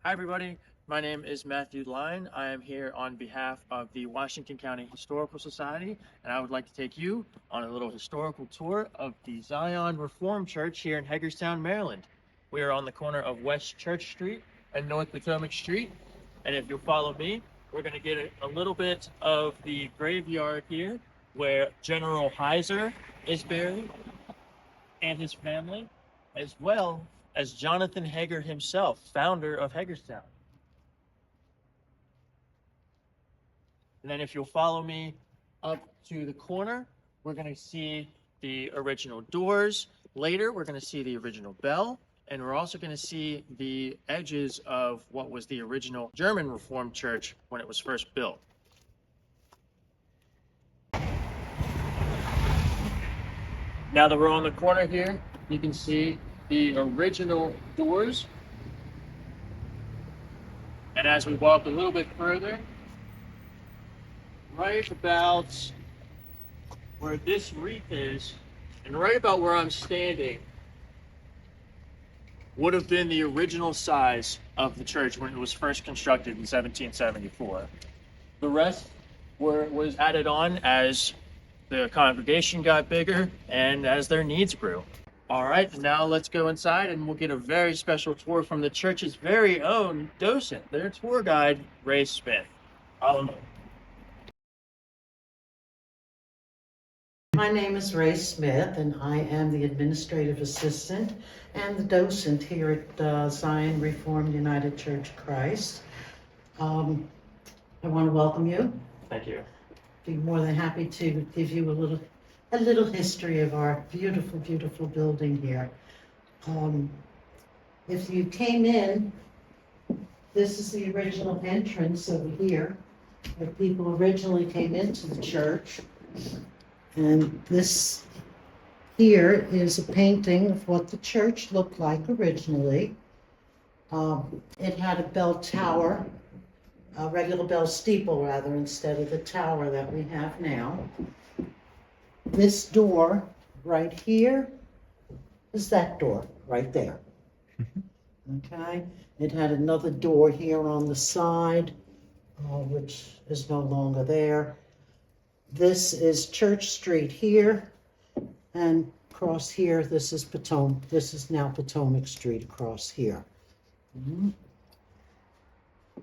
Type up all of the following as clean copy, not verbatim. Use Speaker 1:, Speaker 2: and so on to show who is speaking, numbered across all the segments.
Speaker 1: Hi, everybody. My name is Matthew Line. I am here on behalf of the Washington County Historical Society, and I would like to take you on a little historical tour of the Zion Reformed Church here in Hagerstown, Maryland. We are on the corner of West Church Street and North Potomac Street, and if you'll follow me, we're going to get a little bit of the graveyard here where General Hager is buried and his family, as well as Jonathan Hager himself, founder of Hagerstown. And then if you'll follow me up to the corner, we're going to see the original doors. Later, we're going to see the original bell, and we're also going to see the edges of what was the original German Reformed Church when it was first built. Now that we're on the corner here, you can see the original doors. And as we walk a little bit further, right about where this wreath is, and right about where I'm standing, would have been the original size of the church when it was first constructed in 1774. The rest was added on as the congregation got bigger and as their needs grew. All right, now let's go inside and we'll get a very special tour from the church's very own docent, their tour guide, Rae Smith. Follow me.
Speaker 2: My name is Rae Smith, and I am the administrative assistant and the docent here at Zion Reformed United Church Christ. I want to welcome you.
Speaker 1: Thank you.
Speaker 2: Be more than happy to give you a little history of our beautiful, beautiful building here. If you came in, this is the original entrance over here, where people originally came into the church. And this here is a painting of what the church looked like originally. It had a bell tower, a regular bell steeple rather, instead of the tower that we have now. This door right here is that door right there. Okay, it had another door here on the side, which is no longer there. This is Church Street here, and across here, this is Potomac. This is now Potomac Street across here.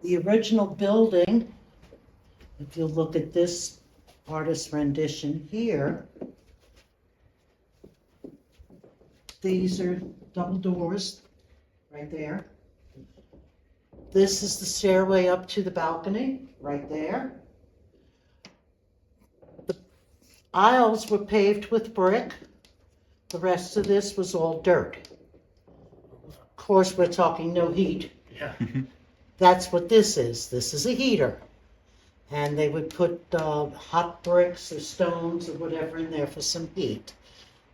Speaker 2: The original building, if you look at this artist's rendition here, these are double doors right there. This is the stairway up to the balcony right there. Aisles were paved with brick. The rest of this was all dirt. Of course, we're talking no heat.
Speaker 1: Yeah.
Speaker 2: That's what this is. This is a heater. And they would put hot bricks or stones or whatever in there for some heat.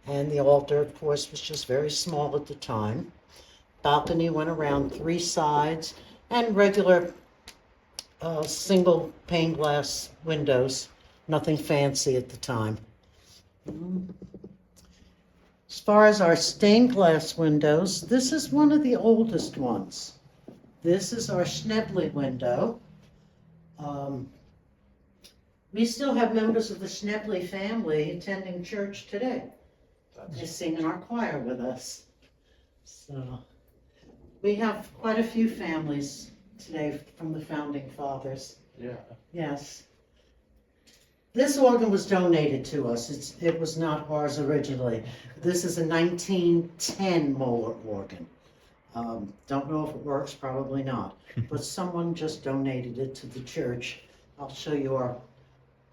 Speaker 2: And the altar, of course, was just very small at the time. Balcony went around 3 sides, and regular single pane glass windows. Nothing fancy at the time. As far as our stained glass windows, this is one of the oldest ones. This is our Schneble window. We still have members of the Schneble family attending church today. They sing in our choir with us. So we have quite a few families today from the founding fathers.
Speaker 1: Yeah.
Speaker 2: Yes. This organ was donated to us. It was not ours originally. This is a 1910 Moeller organ. Don't know if it works, probably not. But someone just donated it to the church. I'll show you our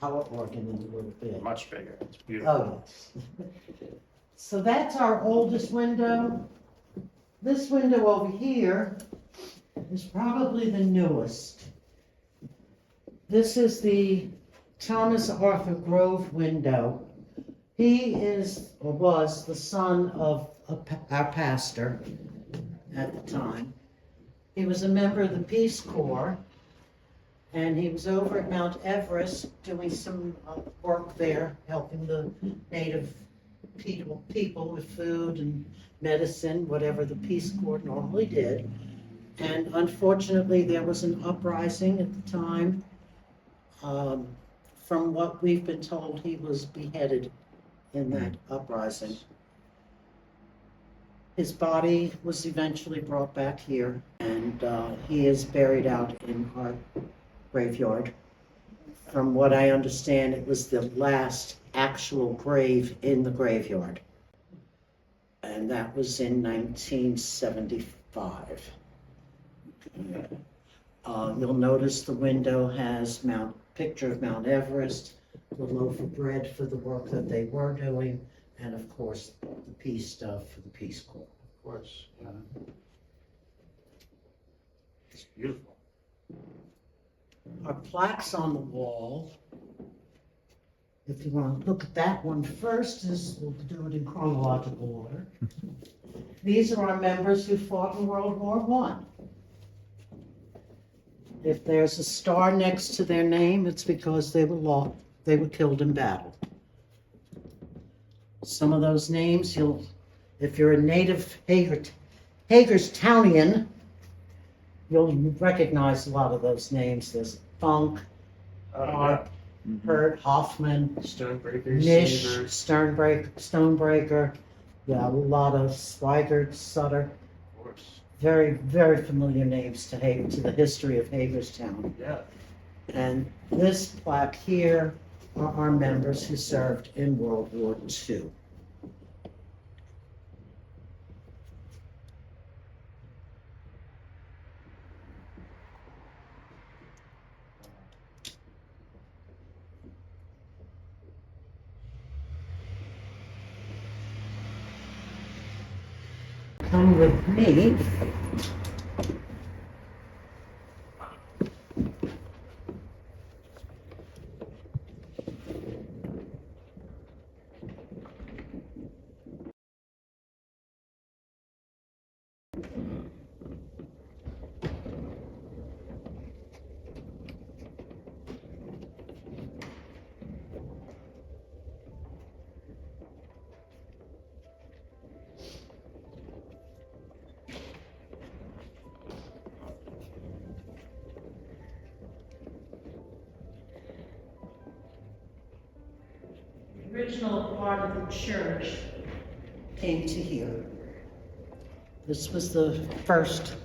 Speaker 2: organ in a little bit.
Speaker 1: Much bigger. It's beautiful.
Speaker 2: Oh, yes. So that's our oldest window. This window over here is probably the newest. This is the Thomas Arthur Grove window. He is, or was, the son of our pastor at the time. He was a member of the Peace Corps, and he was over at Mount Everest doing some work there, helping the native people with food and medicine, whatever the Peace Corps normally did. And unfortunately, there was an uprising at the time. From what we've been told, he was beheaded in that uprising. His body was eventually brought back here, and he is buried out in our graveyard. From what I understand, it was the last actual grave in the graveyard. And that was in 1975. You'll notice the window has picture of Mount Everest, the loaf of bread for the work that they were doing, and of course, the peace stuff for the Peace Corps.
Speaker 3: Of course, yeah. It's beautiful.
Speaker 2: Our plaques on the wall, if you want to look at that one first, we'll do it in chronological order. These are our members who fought in World War I. If there's a star next to their name, it's because they were killed in battle. Some of those names, if you're a native Hagerstownian, you'll recognize a lot of those names. There's Funk, Harp, Hurt, Hoffman,
Speaker 3: Stonebreaker,
Speaker 2: Nish,
Speaker 3: Savers.
Speaker 2: Stonebreaker. Yeah, a lot of Swigert, Sutter.
Speaker 3: Of course.
Speaker 2: Very, very familiar names to the history of Hagerstown.
Speaker 3: Yeah.
Speaker 2: And this plaque here are our members who served in World War II. Come with me. The original part of the church came to here. This was the first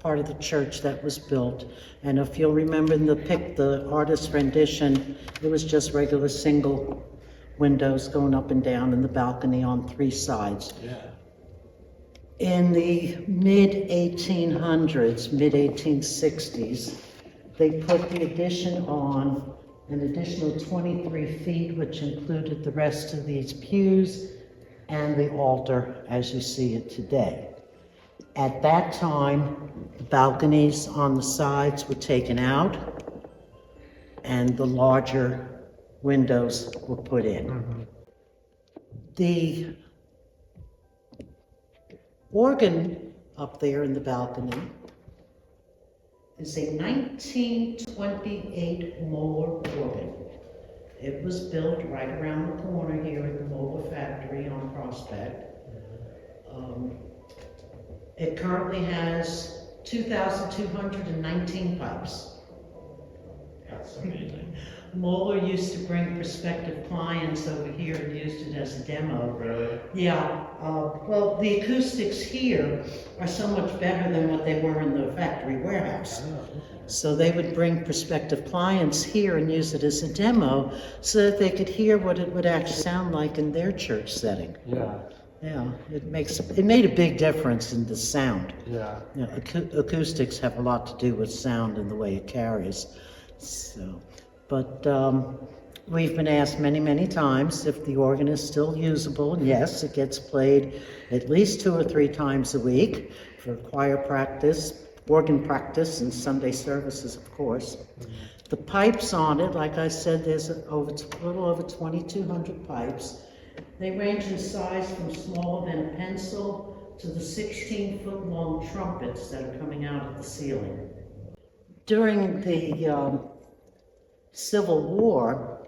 Speaker 2: part of the church that was built. And if you'll remember in the artist's rendition, it was just regular single windows going up and down in the balcony on 3 sides.
Speaker 3: Yeah.
Speaker 2: In the mid-1800s, mid-1860s, they put the addition on an additional 23 feet, which included the rest of these pews and the altar as you see it today. At that time, the balconies on the sides were taken out and the larger windows were put in.
Speaker 3: Mm-hmm.
Speaker 2: The organ up there in the balcony is a 1928 Moeller organ. It was built right around the corner here at the Moeller factory on Prospect. It currently has 2,219 pipes.
Speaker 3: That's amazing.
Speaker 2: Moeller used to bring prospective clients over here and used it as a demo.
Speaker 3: Really?
Speaker 2: Yeah, well, the acoustics here are so much better than what they were in the factory warehouse. So they would bring prospective clients here and use it as a demo so that they could hear what it would actually sound like in their church setting.
Speaker 3: Yeah.
Speaker 2: Yeah, it made a big difference in the sound.
Speaker 3: Yeah.
Speaker 2: You know, acoustics have a lot to do with sound and the way it carries. So, but we've been asked many, many times if the organ is still usable, and yes, it gets played at least 2 or 3 times a week for choir practice, organ practice, and Sunday services, of course. Mm-hmm. The pipes on it, like I said, there's a little over 2,200 pipes. They range in size from smaller than a pencil to the 16-foot long trumpets that are coming out of the ceiling. During the Civil War,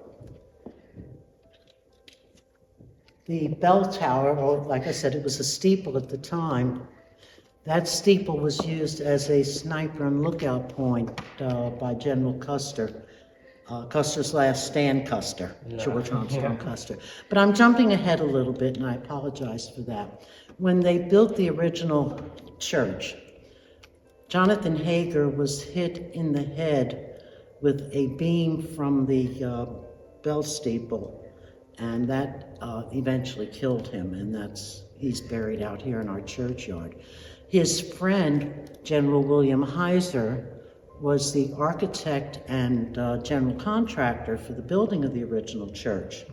Speaker 2: the bell tower, or like I said, it was a steeple at the time, That steeple was used as a sniper and lookout point by General Custer. Custer's last stand, Custer, George Armstrong Custer. But I'm jumping ahead a little bit, and I apologize for that. When they built the original church, Jonathan Hager was hit in the head with a beam from the bell steeple, and that eventually killed him, and he's buried out here in our churchyard. His friend, General William Hager, was the architect and general contractor for the building of the original church.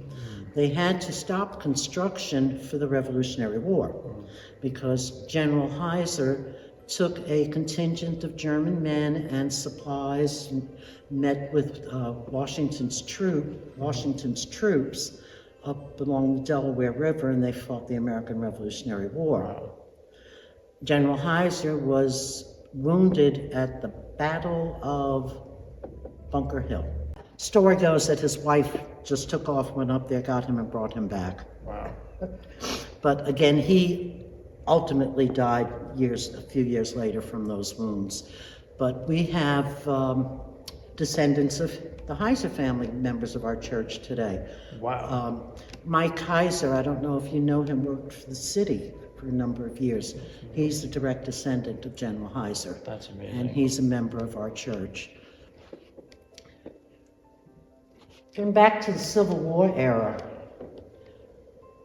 Speaker 2: They had to stop construction for the Revolutionary War because General Hager took a contingent of German men and supplies and met with Washington's troops up along the Delaware River, and they fought the American Revolutionary War. General Hager was wounded at the Battle of Bunker Hill. Story goes that his wife just took off, went up there, got him, and brought him back.
Speaker 3: Wow.
Speaker 2: But again, he ultimately died a few years later from those wounds. But we have descendants of the Hager family, members of our church today.
Speaker 3: Wow.
Speaker 2: Mike Hager, I don't know if you know him, worked for the city for a number of years. He's a direct descendant of General Hager.
Speaker 3: That's amazing.
Speaker 2: And he's a member of our church. Going back to the Civil War era,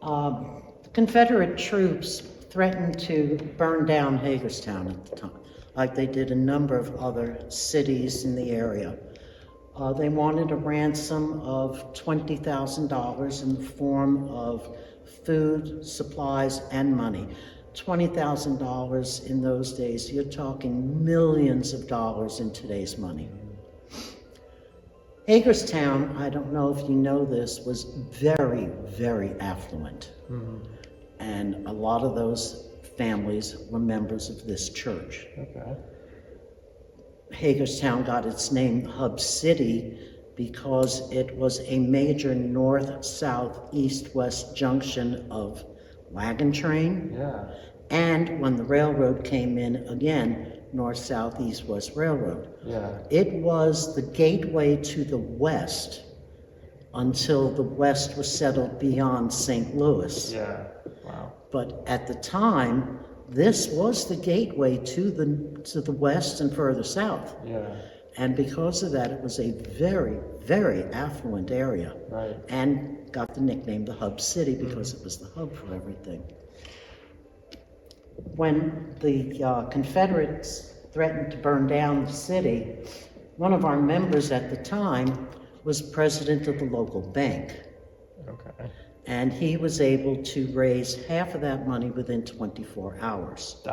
Speaker 2: the Confederate troops threatened to burn down Hagerstown at the time, like they did a number of other cities in the area. They wanted a ransom of $20,000 in the form of food, supplies, and money. $20,000 in those days, you're talking millions of dollars in today's money. Hagerstown, I don't know if you know this, was very, very affluent. And a lot of those families were members of this church.
Speaker 3: Okay.
Speaker 2: Hagerstown got its name, Hub City, because it was a major north, south, east, west junction of wagon train.
Speaker 3: Yeah.
Speaker 2: And when the railroad came in, again, north, south, east, west railroad.
Speaker 3: Yeah.
Speaker 2: It was the gateway to the west until the west was settled beyond St. Louis.
Speaker 3: Yeah. Wow.
Speaker 2: But at the time, this was the gateway to the west and further south.
Speaker 3: Yeah.
Speaker 2: And because of that, it was a very, very affluent area.
Speaker 3: Right.
Speaker 2: And got the nickname the Hub City because it was the hub for everything. When the Confederates threatened to burn down the city, one of our members at the time was president of the local bank.
Speaker 3: Okay.
Speaker 2: And he was able to raise half of that money within 24 hours.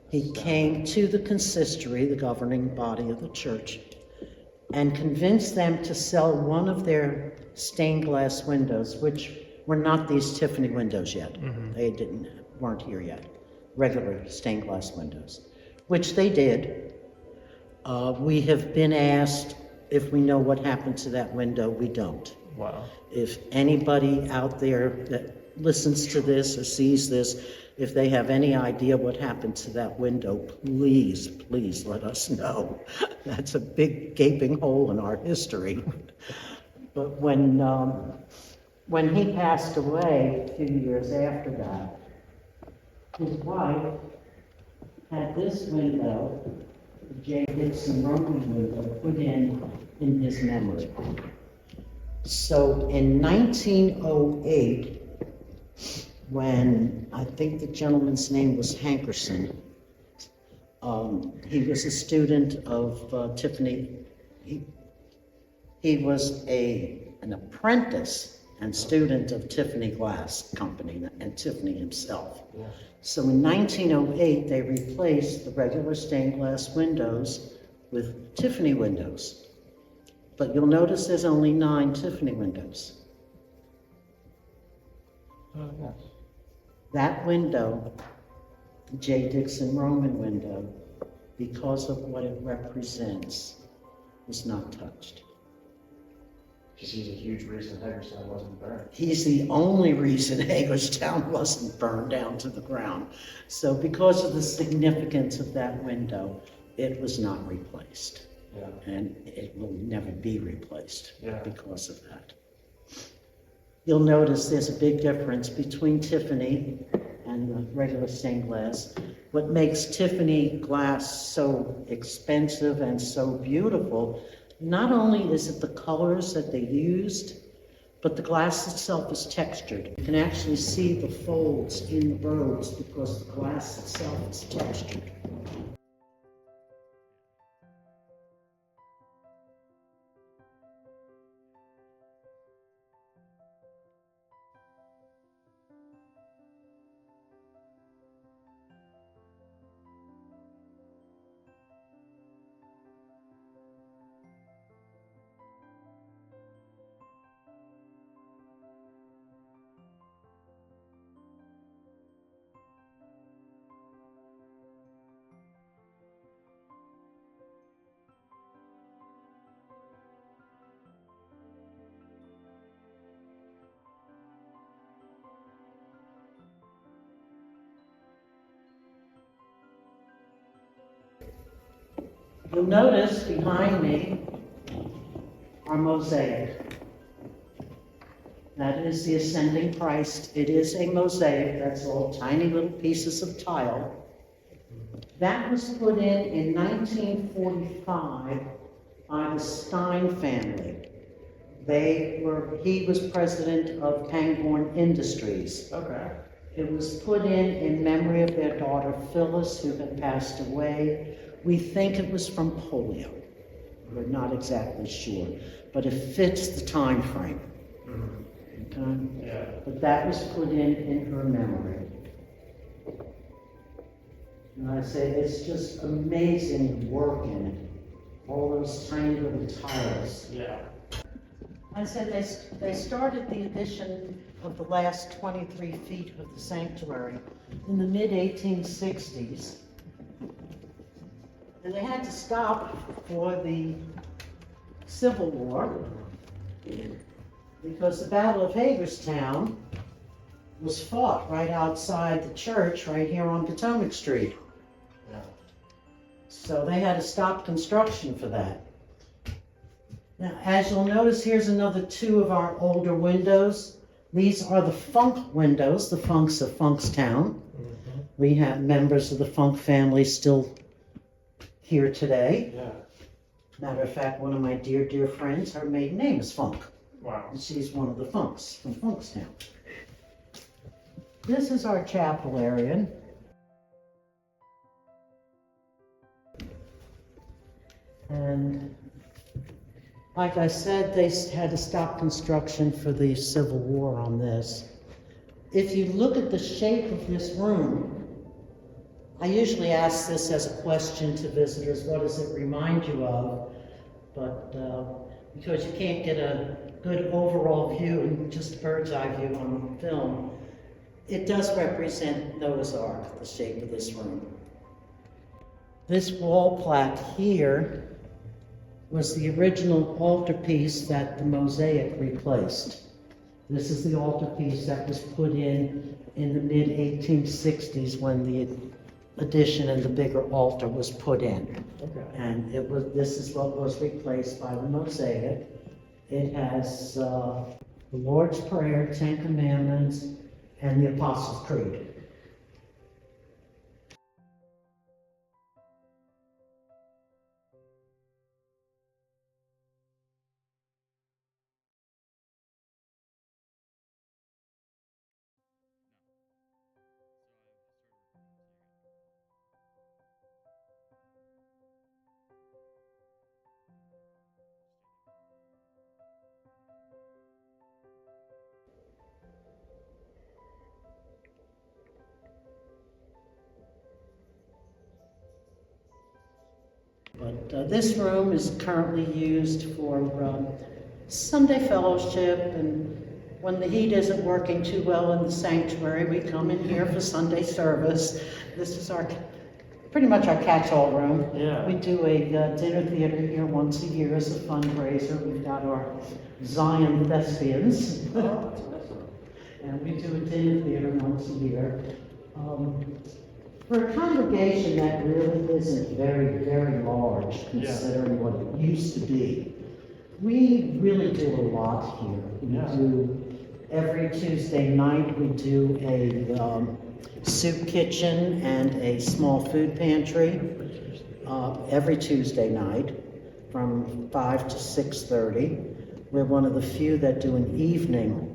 Speaker 2: He came to the consistory, the governing body of the church, and convinced them to sell one of their stained glass windows, which were not these Tiffany windows yet. They weren't here yet. Regular stained glass windows, which they did. We have been asked if we know what happened to that window. We don't.
Speaker 3: Wow.
Speaker 2: If anybody out there that listens to this or sees this, if they have any idea what happened to that window, please, please let us know. That's a big gaping hole in our history. But when he passed away a few years after that, his wife had this window, the J. Dixon Roman window, put in his memory. So in 1908, when I think the gentleman's name was Hankerson, he was a student of Tiffany. He was an apprentice and student of Tiffany Glass Company and Tiffany himself.
Speaker 3: Yeah.
Speaker 2: So in 1908, they replaced the regular stained glass windows with Tiffany windows. But you'll notice there's only 9 Tiffany windows.
Speaker 3: Oh, yes.
Speaker 2: That window, the J. Dixon Roman window, because of what it represents, was not touched.
Speaker 3: Because he's a huge reason Hagerstown wasn't burned.
Speaker 2: He's the only reason Hagerstown wasn't burned down to the ground. So because of the significance of that window, it was not replaced.
Speaker 3: Yeah.
Speaker 2: And it will never be replaced because of that. You'll notice there's a big difference between Tiffany and the regular stained glass. What makes Tiffany glass so expensive and so beautiful, not only is it the colors that they used, but the glass itself is textured. You can actually see the folds in the roads because the glass itself is textured. You'll notice behind me our mosaic. That is the ascending Christ. It is a mosaic. That's all tiny little pieces of tile. That was put in 1945 by the Stein family. He was president of Pangborn Industries.
Speaker 3: Okay.
Speaker 2: It was put in memory of their daughter Phyllis, who had passed away. We think it was from polio. We're not exactly sure, but it fits the time frame. Okay?
Speaker 3: Yeah.
Speaker 2: But that was put in her memory. And I say it's just amazing work in it. All those tiny little tiles.
Speaker 3: Yeah.
Speaker 2: I said they started the addition of the last 23 feet of the sanctuary in the mid-1860s. And they had to stop for the Civil War because the Battle of Hagerstown was fought right outside the church right here on Potomac Street.
Speaker 3: Yeah.
Speaker 2: So they had to stop construction for that. Now, as you'll notice, here's another two of our older windows. These are the Funk windows, the Funks of Funkstown.
Speaker 3: Mm-hmm.
Speaker 2: We have members of the Funk family still here today.
Speaker 3: Yeah.
Speaker 2: Matter of fact, one of my dear, dear friends, her maiden name is Funk.
Speaker 3: Wow.
Speaker 2: And she's one of the Funks from Funkstown. This is our chapel area. And like I said, they had to stop construction for the Civil War on this. If you look at the shape of this room, I usually ask this as a question to visitors, what does it remind you of? But because you can't get a good overall view and just bird's eye view on the film, it does represent Noah's Ark, the shape of this room. This wall plaque here was the original altarpiece that the mosaic replaced. This is the altarpiece that was put in the mid-1860s when the addition and the bigger altar was put in.
Speaker 3: Okay.
Speaker 2: And this is what was replaced by the mosaic. It has the Lord's Prayer, Ten Commandments, and the Apostles' Creed. But this room is currently used for Sunday fellowship, and when the heat isn't working too well in the sanctuary, we come in here for Sunday service. This is our pretty much our catch-all room.
Speaker 1: Yeah.
Speaker 2: We do a dinner theater here once a year as a fundraiser. We've got our Zion Thespians.
Speaker 1: Oh, that's awesome.
Speaker 2: And we do a dinner theater once a year. For a congregation that really isn't very, very large, considering what it used to be, we really do a lot here. We do, every Tuesday night, we do a soup kitchen and a small food pantry. Every Tuesday night from 5 to 6:30. We're one of the few that do an evening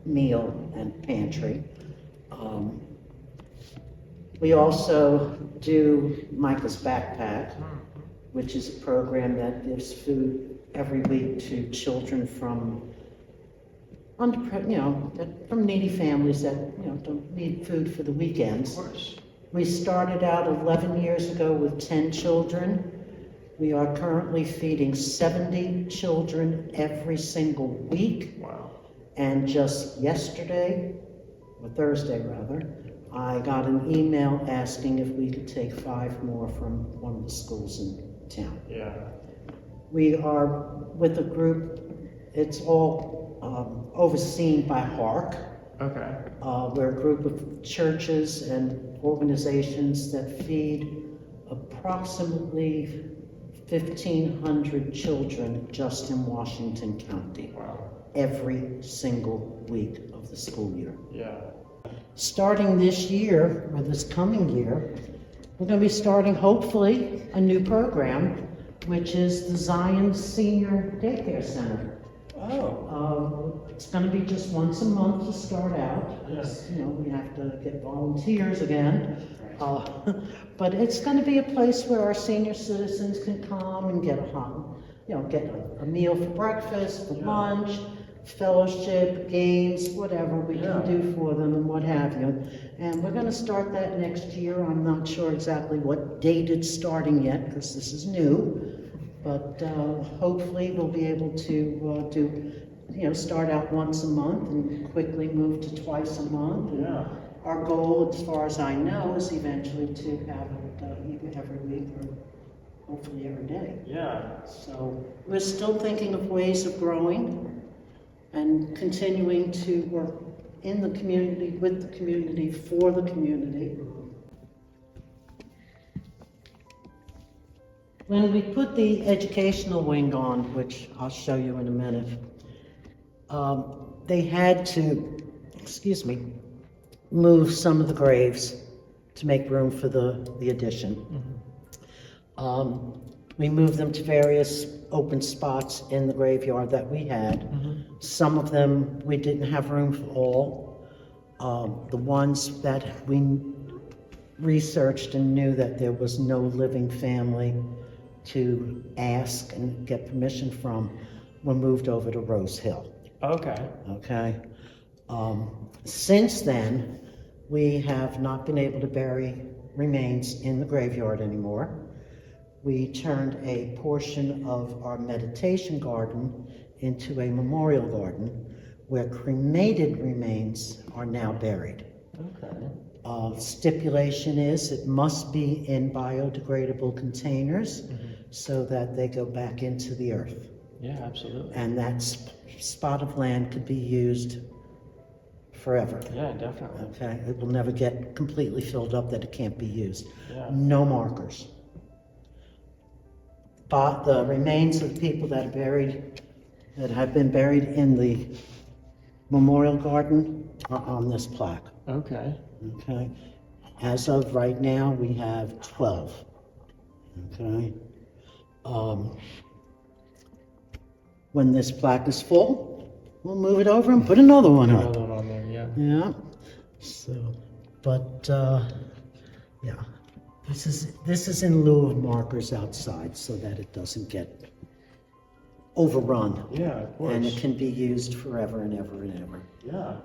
Speaker 2: meal and pantry. We also do Micah's Backpack, which is a program that gives food every week to children from from needy families that don't need food for the weekends.
Speaker 1: Of course.
Speaker 2: We started out 11 years ago with 10 children. We are currently feeding 70 children every single week.
Speaker 1: Wow.
Speaker 2: And just yesterday, or Thursday rather, I got an email asking if we could take 5 more from one of the schools in town.
Speaker 1: Yeah.
Speaker 2: We are with a group, it's all overseen by HARC.
Speaker 1: Okay.
Speaker 2: We're a group of churches and organizations that feed approximately 1,500 children just in Washington County.
Speaker 1: Wow.
Speaker 2: Every single week of the school year.
Speaker 1: Yeah.
Speaker 2: Starting this year, or this coming year, we're going to be starting, hopefully, a new program, which is the Zion Senior Daycare Center.
Speaker 1: Oh.
Speaker 2: It's going to be just once a month to start out.
Speaker 1: Yes.
Speaker 2: We have to get volunteers again. But it's going to be a place where our senior citizens can come and get a meal for breakfast, for lunch, fellowship, games, whatever we can do for them and what have you. And we're going to start that next year. I'm not sure exactly what date it's starting yet because this is new. But hopefully we'll be able to start out once a month and quickly move to twice a month.
Speaker 1: Yeah.
Speaker 2: Our goal, as far as I know, is eventually to have it either every week or hopefully every day.
Speaker 1: Yeah.
Speaker 2: So we're still thinking of ways of growing and continuing to work in the community, with the community, for the community. When we put the educational wing on, which I'll show you in a minute, they had to, move some of the graves to make room for the addition. We moved them to various open spots in the graveyard that we had. Some of them we didn't have room for all. The ones that we researched and knew that there was no living family to ask and get permission from were moved over to Rose Hill.
Speaker 1: Okay.
Speaker 2: Okay. Since then, we have not been able to bury remains in the graveyard anymore. We turned a portion of our meditation garden into a memorial garden where cremated remains are now buried.
Speaker 1: Okay.
Speaker 2: Stipulation is it must be in biodegradable containers so that they go back into the earth.
Speaker 1: Yeah, absolutely.
Speaker 2: And that spot of land could be used forever.
Speaker 1: Yeah, definitely.
Speaker 2: Okay, it will never get completely filled up that it can't be used.
Speaker 1: Yeah.
Speaker 2: No markers. But the remains of people that have been buried in the memorial garden are on this plaque.
Speaker 1: Okay.
Speaker 2: Okay, as of right now, we have 12. Okay. When this plaque is full, we'll move it over and put another one up.
Speaker 1: Another one on there, yeah.
Speaker 2: Yeah. So, but yeah, this is in lieu of markers outside so that it doesn't get overrun.
Speaker 1: Yeah, of course.
Speaker 2: And it can be used forever and ever and ever.
Speaker 1: Yeah.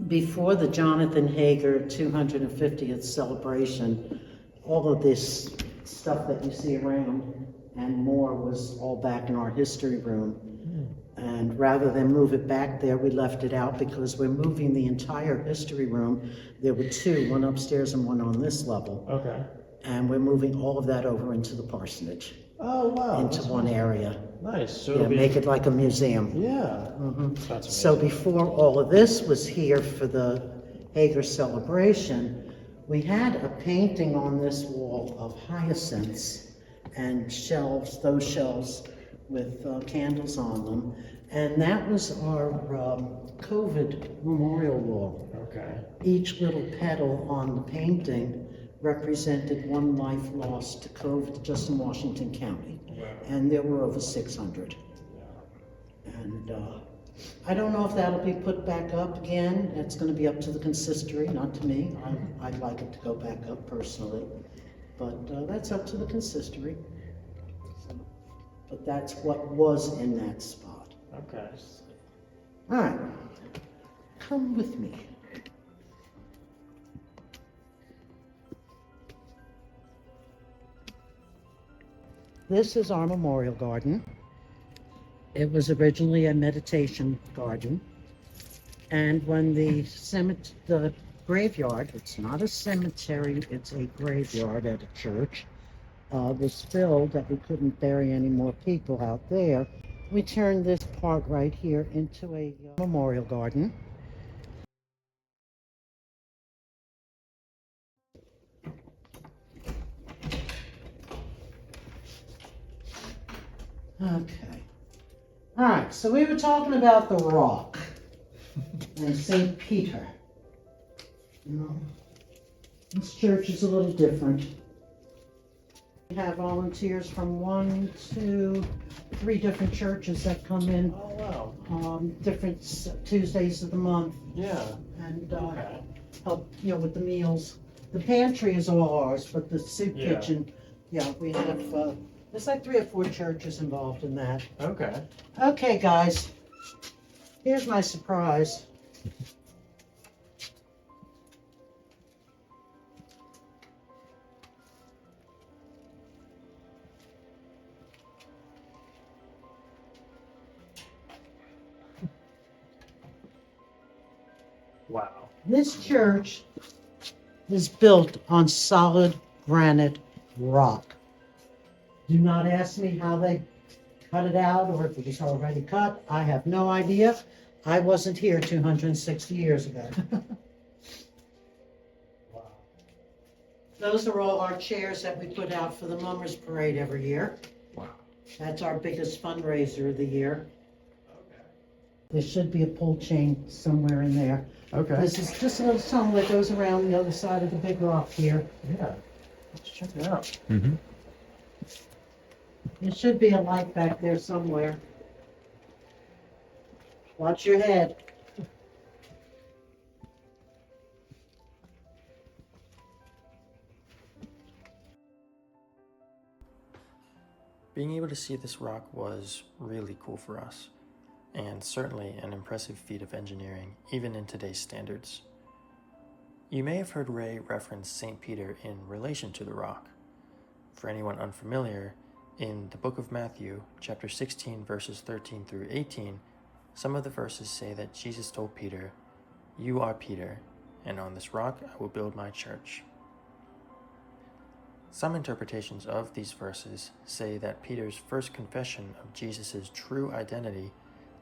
Speaker 2: Before the Jonathan Hager 250th celebration, all of this stuff that you see around and more was all back in our history room. And rather than move it back there, we left it out because we're moving the entire history room. There were two, one upstairs and one on this level.
Speaker 3: Okay.
Speaker 2: And we're moving all of that over into the parsonage,
Speaker 3: Oh, wow.
Speaker 2: into
Speaker 3: that's
Speaker 2: one area.
Speaker 3: Nice. So
Speaker 2: Yeah,
Speaker 3: it'll be,
Speaker 2: make it like a museum.
Speaker 3: yeah.
Speaker 2: Mhm.
Speaker 3: That's
Speaker 2: So
Speaker 3: amazing.
Speaker 2: before all of this was here for the Hager celebration, we had a painting on this wall of hyacinths and shelves, those shelves with candles on them. And that was our COVID memorial wall.
Speaker 3: Okay.
Speaker 2: Each little petal on the painting represented one life lost to COVID just in Washington County.
Speaker 3: Wow.
Speaker 2: And there were over 600. And I don't know if that'll be put back up again. It's going to be up to the consistory, not to me. I'd like it to go back up personally. But that's up to the consistory. But that's what was in that spot.
Speaker 3: Okay.
Speaker 2: All right, come with me. This is our memorial garden. It was originally a meditation garden. And when the graveyard, it's not a cemetery, it's a graveyard at a church, was filled that we couldn't bury any more people out there, we turned this part right here into a memorial garden. Okay. All right, so we were talking about the rock and St. Peter. You know, this church is a little different. We have volunteers from 1, 2, 3 different churches that come in
Speaker 3: Oh, wow.
Speaker 2: different Tuesdays of the month
Speaker 3: Yeah.
Speaker 2: and
Speaker 3: Okay.
Speaker 2: help, with the meals. The pantry is all ours, but the soup
Speaker 3: Yeah.
Speaker 2: kitchen, we have, there's like 3 or 4 churches involved in that.
Speaker 3: Okay.
Speaker 2: Okay, guys, here's my surprise.
Speaker 3: Wow.
Speaker 2: This church is built on solid granite rock. Do not ask me how they cut it out or if it was already cut. I have no idea. I wasn't here 260 years ago.
Speaker 3: Wow.
Speaker 2: Those are all our chairs that we put out for the Mummers Parade every year.
Speaker 3: Wow.
Speaker 2: That's our biggest fundraiser of the year.
Speaker 3: Okay.
Speaker 2: There should be a pull chain somewhere in there.
Speaker 3: Okay.
Speaker 2: This is just a little tunnel that goes around the other side of the big rock here.
Speaker 3: Yeah. Let's check it out.
Speaker 4: Mm-hmm.
Speaker 2: There should be a light back there somewhere. Watch your head.
Speaker 1: Being able to see this rock was really cool for us, and certainly an impressive feat of engineering, even in today's standards. You may have heard Rae reference St. Peter in relation to the rock. For anyone unfamiliar, in the book of Matthew, chapter 16, verses 13 through 18, some of the verses say that Jesus told Peter, "You are Peter, and on this rock I will build my church." Some interpretations of these verses say that Peter's first confession of Jesus' true identity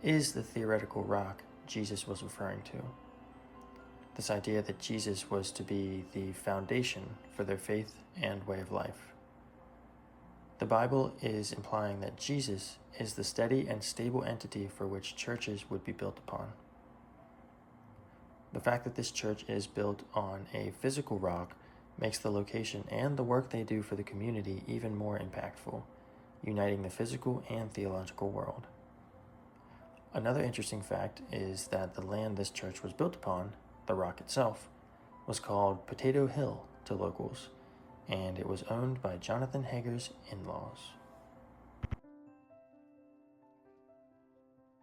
Speaker 1: is the theoretical rock Jesus was referring to. This idea that Jesus was to be the foundation for their faith and way of life. The Bible is implying that Jesus is the steady and stable entity for which churches would be built upon. The fact that this church is built on a physical rock makes the location and the work they do for the community even more impactful, uniting the physical and theological world. Another interesting fact is that the land this church was built upon, the rock itself, was called Potato Hill to locals, and it was owned by Jonathan Hager's in-laws.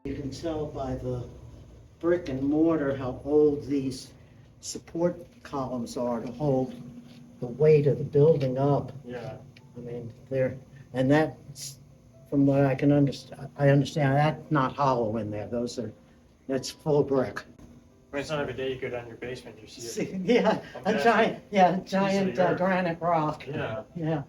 Speaker 2: You can tell by the brick and mortar how old these support columns are to hold the weight of the building up.
Speaker 3: Yeah.
Speaker 2: I mean, and that's from what I can understand. I understand that's not hollow in there. It's full brick.
Speaker 1: I mean, it's not every day you go down your basement, you see it.
Speaker 2: Yeah, a giant
Speaker 1: Piece of earth.
Speaker 2: granite rock.
Speaker 1: Yeah.
Speaker 2: Yeah.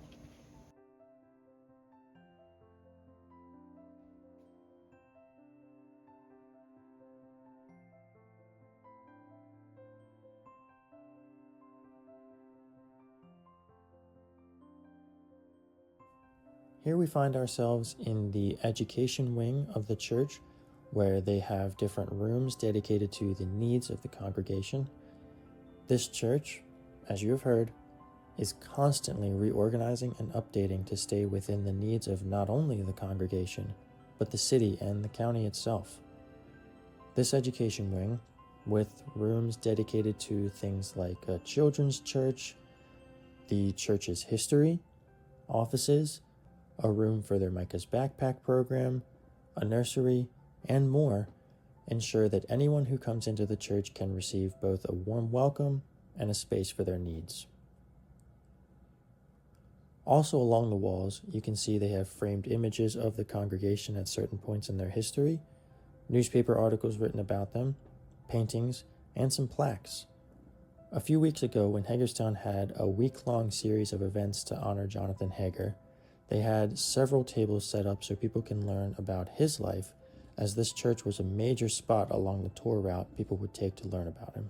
Speaker 4: Here we find ourselves in the education wing of the church, where they have different rooms dedicated to the needs of the congregation. This church, as you have heard, is constantly reorganizing and updating to stay within the needs of not only the congregation, but the city and the county itself. This education wing, with rooms dedicated to things like a children's church, the church's history, offices, a room for their Micah's backpack program, a nursery, and more, ensure that anyone who comes into the church can receive both a warm welcome and a space for their needs. Also along the walls, you can see they have framed images of the congregation at certain points in their history, newspaper articles written about them, paintings, and some plaques. A few weeks ago, when Hagerstown had a week-long series of events to honor Jonathan Hager, they had several tables set up so people can learn about his life, as this church was a major spot along the tour route people would take to learn about him.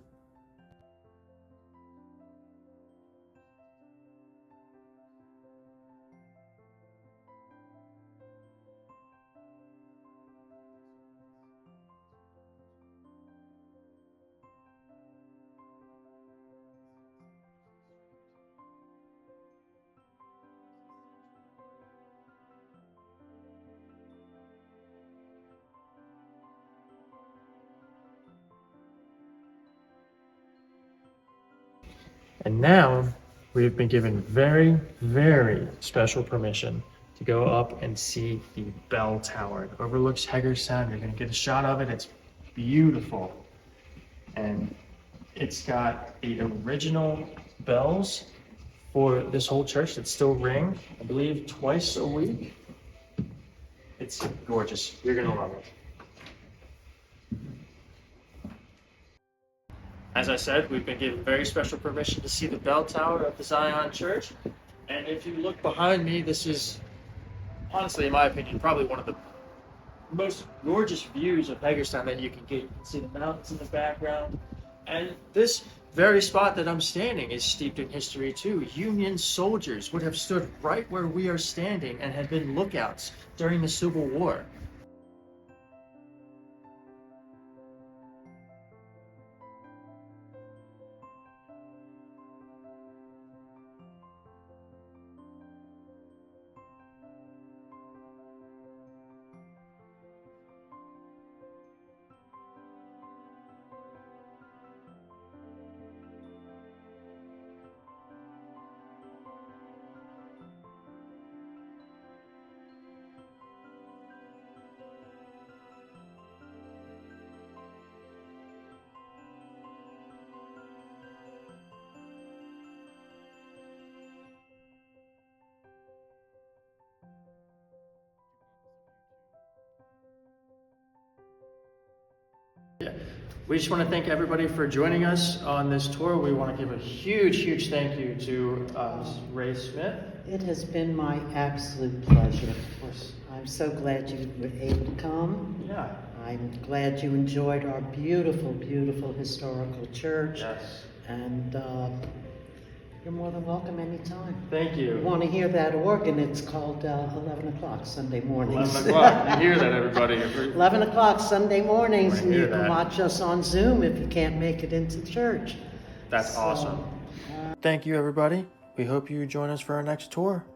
Speaker 1: And now we've been given very, very special permission to go up and see the bell tower. It overlooks Hagerstown. You're going to get a shot of it. It's beautiful. And it's got the original bells for this whole church that still ring, I believe, twice a week. It's gorgeous. You're going to love it. As I said, we've been given very special permission to see the bell tower of the Zion Church. And if you look behind me, this is, honestly, in my opinion, probably one of the most gorgeous views of Hagerstown that you can get. You can see the mountains in the background. And this very spot that I'm standing is steeped in history too. Union soldiers would have stood right where we are standing and had been lookouts during the Civil War. We just want to thank everybody for joining us on this tour. We want to give a huge, huge thank you to Ms. Rae Smith.
Speaker 2: It has been my absolute pleasure. Of course, I'm so glad you were able to come.
Speaker 1: Yeah.
Speaker 2: I'm glad you enjoyed our beautiful, beautiful historical church.
Speaker 1: Yes.
Speaker 2: And you're more than welcome anytime.
Speaker 1: Thank you.
Speaker 2: You want to hear that organ? It's called 11 o'clock Sunday mornings.
Speaker 1: 11 o'clock. You hear that, everybody.
Speaker 2: 11 o'clock Sunday mornings,
Speaker 1: I
Speaker 2: and
Speaker 1: hear
Speaker 2: you can
Speaker 1: that.
Speaker 2: watch us on Zoom if you can't make it into church.
Speaker 1: That's
Speaker 2: So,
Speaker 1: awesome.
Speaker 4: Thank you, everybody. We hope you join us for our next tour.